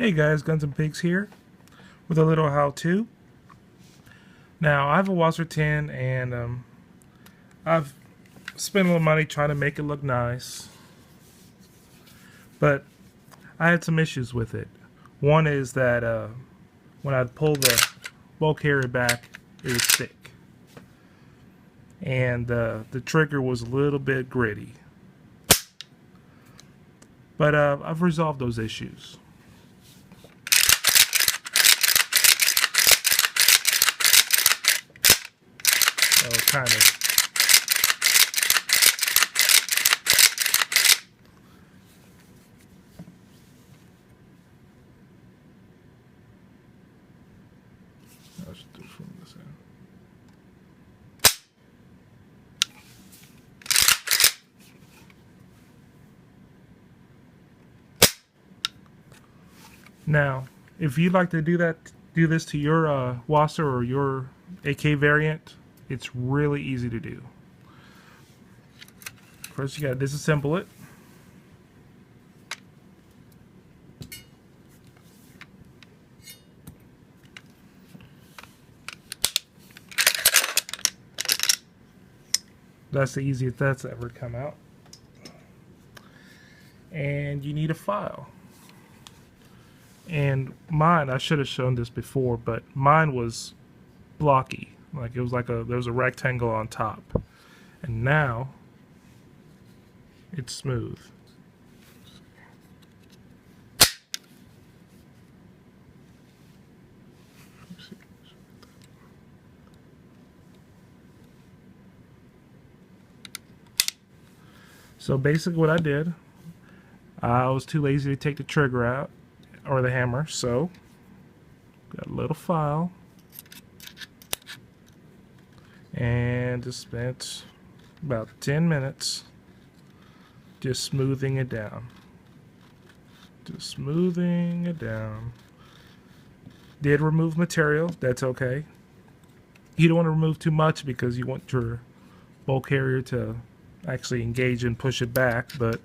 Hey guys, Guns and Pigs here with a little how-to. Now I have a washer tin and I've spent a little money trying to make it look nice, but I had some issues with it. One is that when I'd pull the bulk carrier back, it was thick, and the trigger was a little bit gritty. But I've resolved those issues. So kind of. I'll just do it from this end. Now, if you'd like to do this to your washer or your AK variant, it's really easy to do. First, you got to disassemble it. That's the easiest that's ever come out. And you need a file. And mine, I should have shown this before, but mine was blocky. Like it was like there was a rectangle on top. And now it's smooth. So basically what I did, I was too lazy to take the trigger out or the hammer, so got a little file and just spent about 10 minutes just smoothing it down. Just smoothing it down. Did remove material, that's okay. You don't want to remove too much because you want your bulk carrier to actually engage and push it back, but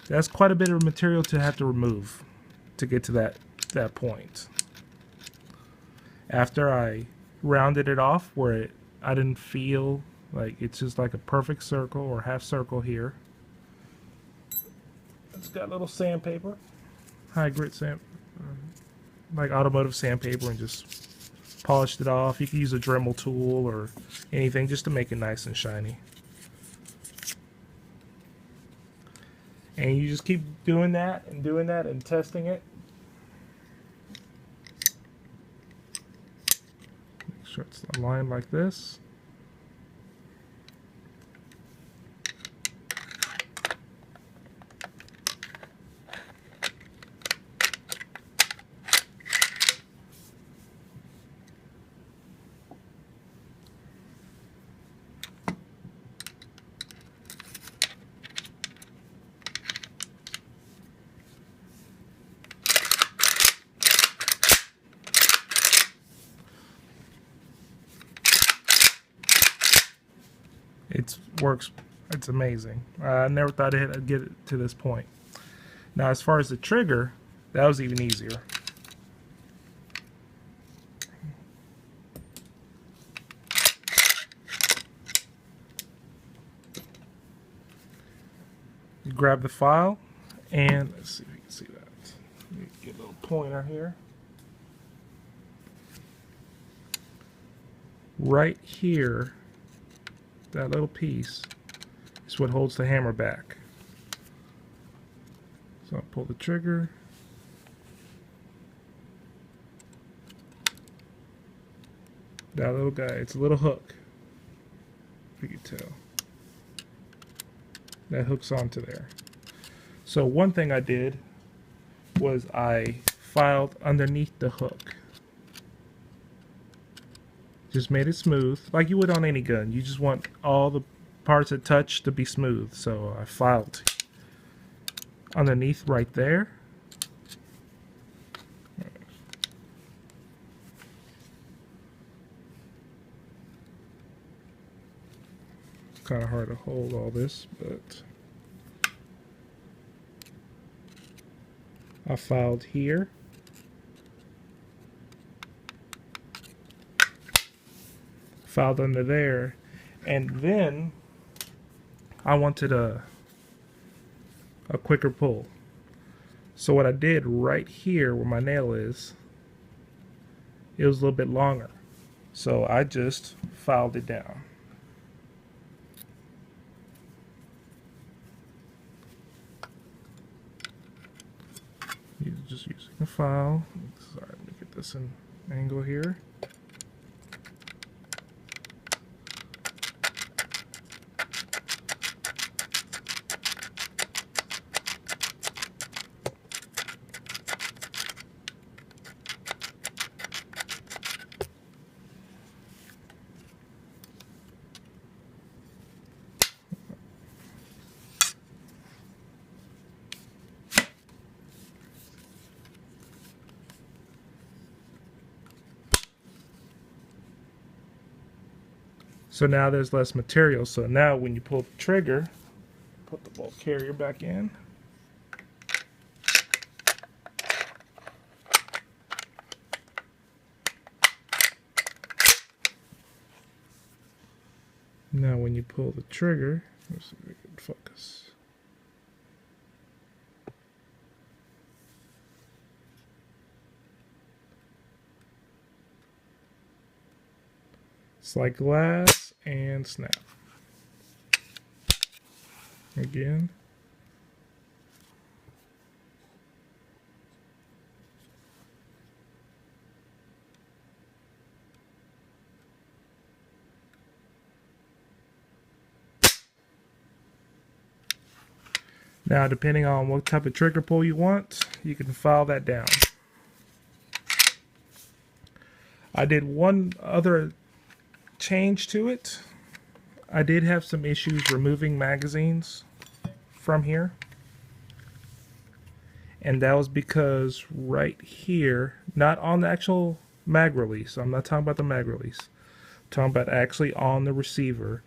that's quite a bit of material to have to remove to get to that point. After I rounded it off where I didn't feel like it's just like a perfect circle or half circle here. It's got a little sandpaper, high grit sand, like automotive sandpaper, and just polished it off. You can use a Dremel tool or anything just to make it nice and shiny. And you just keep doing that and testing it. Make sure it's aligned like this. It works. It's amazing. I never thought I'd get it to this point. Now, as far as the trigger, that was even easier. You grab the file, and let's see if you can see that. Let me get a little pointer here. Right here, that little piece is what holds the hammer back. So I'll pull the trigger. That little guy, it's a little hook, if you can tell. That hooks onto there. So one thing I did was I filed underneath the hook. Just made it smooth, like you would on any gun. You just want all the parts that touch to be smooth. So I filed underneath right there. It's kind of hard to hold all this, but I filed here filed under there, and then I wanted a quicker pull. So what I did right here where my nail is, it was a little bit longer. So I just filed it down. Just using a file. Sorry, let me get this in angle here. So now there's less material. So now when you pull the trigger, put the bolt carrier back in. Now when you pull the trigger, let's see if we can focus. It's like glass and snap. Again. Now, depending on what type of trigger pull you want, you can file that down. I did one other change to it. I did have some issues removing magazines from here. And that was because right here, not on the actual mag release, I'm not talking about the mag release, I'm talking about actually on the receiver,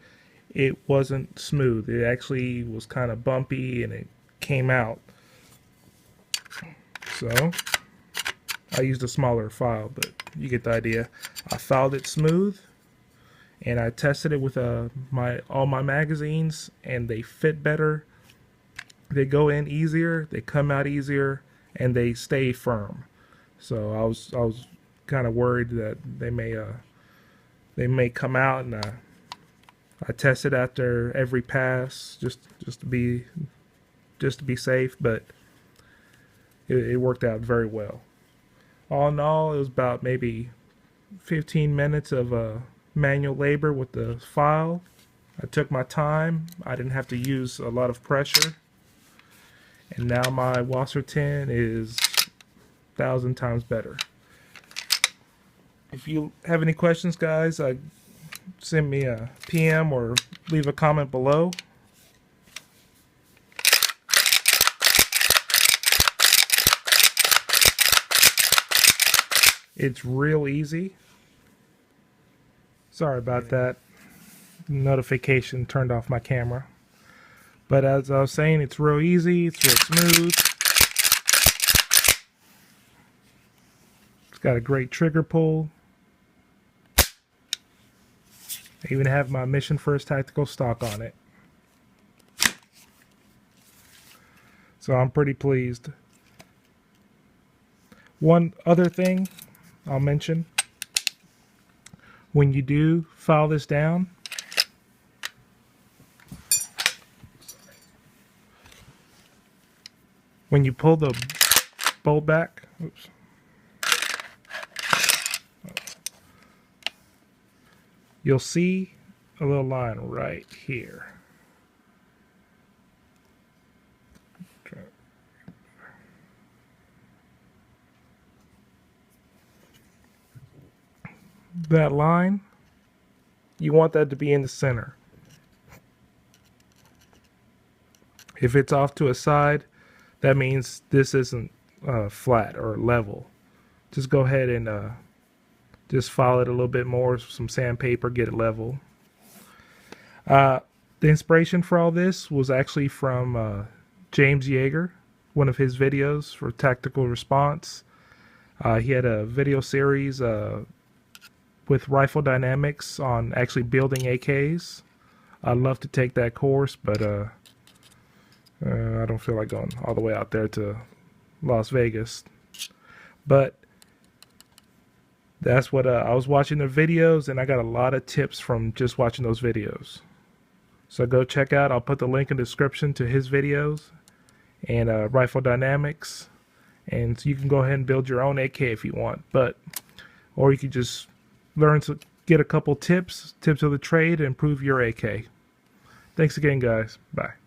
it wasn't smooth. It actually was kind of bumpy and it came out. So I used a smaller file, but you get the idea. I filed it smooth and I tested it with all my magazines, and they fit better. They go in easier, they come out easier, and they stay firm. So I was kind of worried that they may come out, and I tested after every pass just to be safe, but it worked out very well. All in all, it was about maybe 15 minutes of manual labor with the file. I took my time. I didn't have to use a lot of pressure. And now my wasser tin is 1,000 times better. If you have any questions, guys, send me a PM or leave a comment below. It's real easy. Sorry about that. Notification turned off my camera. But as I was saying, it's real easy, it's real smooth. It's got a great trigger pull. I even have my Mission First Tactical stock on it. So I'm pretty pleased. One other thing I'll mention. When you do file this down, when you pull the bolt back, oops, you'll see a little line right here. That line, you want that to be in the center. If it's off to a side, that means this isn't flat or level. Just go ahead and just file it a little bit more, some sandpaper, get it level. The inspiration for all this was actually from James Yeager, one of his videos for Tactical Response. He had a video series with Rifle Dynamics on actually building AKs. I'd love to take that course, but I don't feel like going all the way out there to Las Vegas. But that's what I was watching their videos, and I got a lot of tips from just watching those videos. So go check out, I'll put the link in the description to his videos and Rifle Dynamics. And so you can go ahead and build your own AK if you want, or you could just learn to get a couple tips of the trade and improve your AK. Thanks again, guys. Bye.